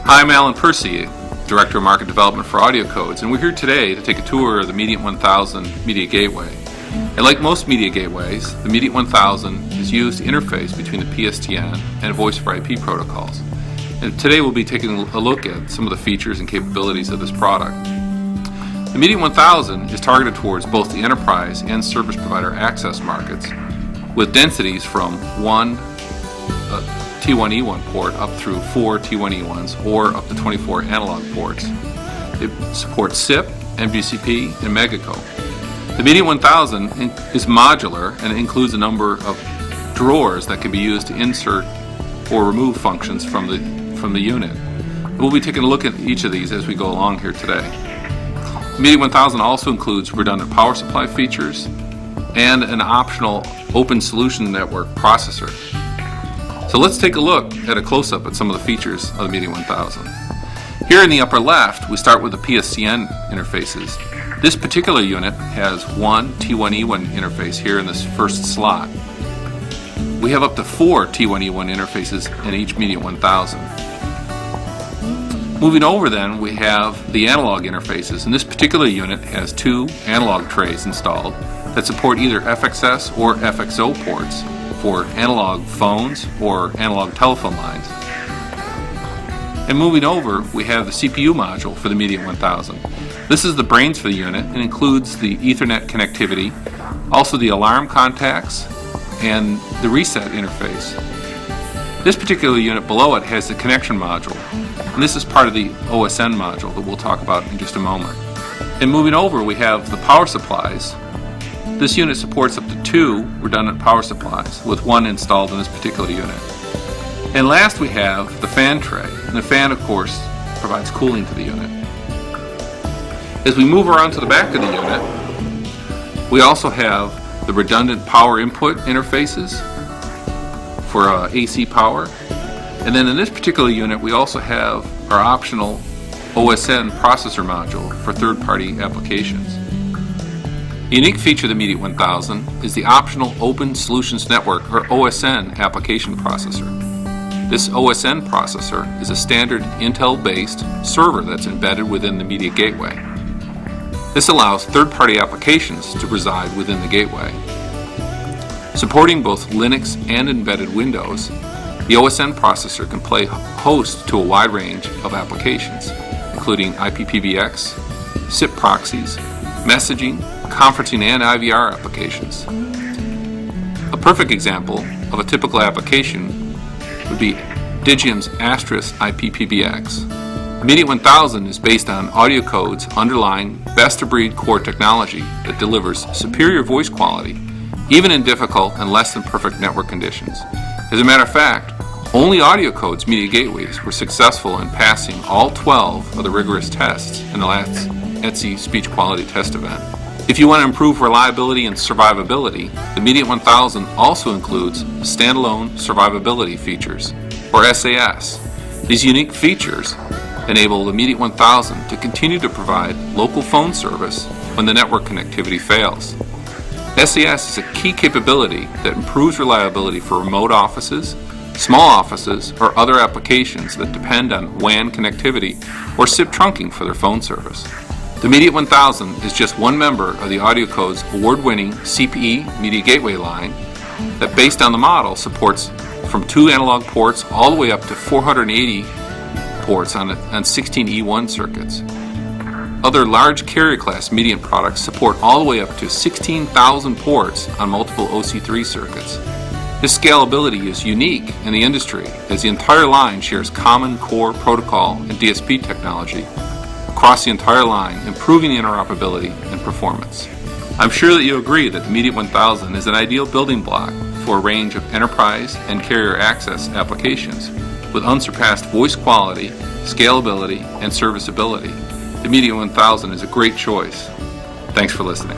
Hi, I'm Alan Percy, Director of Market Development for AudioCodes, and we're here today to take a tour of the Mediant 1000 Media Gateway. And like most media gateways, the Mediant 1000 is used to interface between the PSTN and voice over IP protocols. And today we'll be taking a look at some of the features and capabilities of this product. The Mediant 1000 is targeted towards both the enterprise and service provider access markets, with densities from 1 T1E1 port up through 4 T1E1s or up to 24 analog ports. It supports SIP, MGCP, and Megaco. The Mediant 1000 is modular and includes a number of drawers that can be used to insert or remove functions from the unit. We'll be taking a look at each of these as we go along here today. The Mediant 1000 also includes redundant power supply features and an optional open solution network processor. So let's take a look at a close-up at some of the features of the Mediant 1000. Here in the upper left, we start with the PSTN interfaces. This particular unit has one T1E1 interface here in this first slot. We have up to 4 T1E1 interfaces in each Mediant 1000. Moving over then, we have the analog interfaces, and this particular unit has 2 analog trays installed that support either FXS or FXO ports for analog phones or analog telephone lines. And moving over, we have the CPU module for the Mediant 1000. This is the brains for the unit and includes the Ethernet connectivity, also the alarm contacts, and the reset interface. This particular unit below it has the connection module, and this is part of the OSN module that we'll talk about in just a moment. And moving over, we have the power supplies. This unit supports up to 2 redundant power supplies, with 1 installed in this particular unit. And last we have the fan tray, and the fan, of course, provides cooling to the unit. As we move around to the back of the unit, we also have the redundant power input interfaces for AC power. And then in this particular unit, we also have our optional OSN processor module for third-party applications. A unique feature of the Mediant 1000 is the optional Open Solutions Network, or OSN, application processor. This OSN processor is a standard Intel-based server that's embedded within the Media Gateway. This allows third-party applications to reside within the gateway. Supporting both Linux and embedded Windows, the OSN processor can play host to a wide range of applications, including IPPBX, SIP proxies, messaging, conferencing, and IVR applications. A perfect example of a typical application would be Digium's Asterisk IPPBX. The Mediant 1000 is based on AudioCodes' underlying best-of-breed core technology that delivers superior voice quality, even in difficult and less than perfect network conditions. As a matter of fact, only AudioCodes media gateways were successful in passing all 12 of the rigorous tests in the last ETSI speech quality test event. If you want to improve reliability and survivability, the Mediant 1000 also includes standalone survivability features, or SAS. These unique features enable the Mediant 1000 to continue to provide local phone service when the network connectivity fails. SAS is a key capability that improves reliability for remote offices, small offices, or other applications that depend on WAN connectivity or SIP trunking for their phone service. The Mediant 1000 is just one member of the AudioCodes award-winning CPE Media Gateway line that, based on the model, supports from 2 analog ports all the way up to 480 ports on 16 E1 circuits. Other large carrier class Mediant products support all the way up to 16,000 ports on multiple OC3 circuits. This scalability is unique in the industry as the entire line shares common core protocol and DSP technology across the entire line, improving the interoperability and performance. I'm sure that you agree that the Mediant 1000 is an ideal building block for a range of enterprise and carrier access applications with unsurpassed voice quality, scalability, and serviceability. The Mediant 1000 is a great choice. Thanks for listening.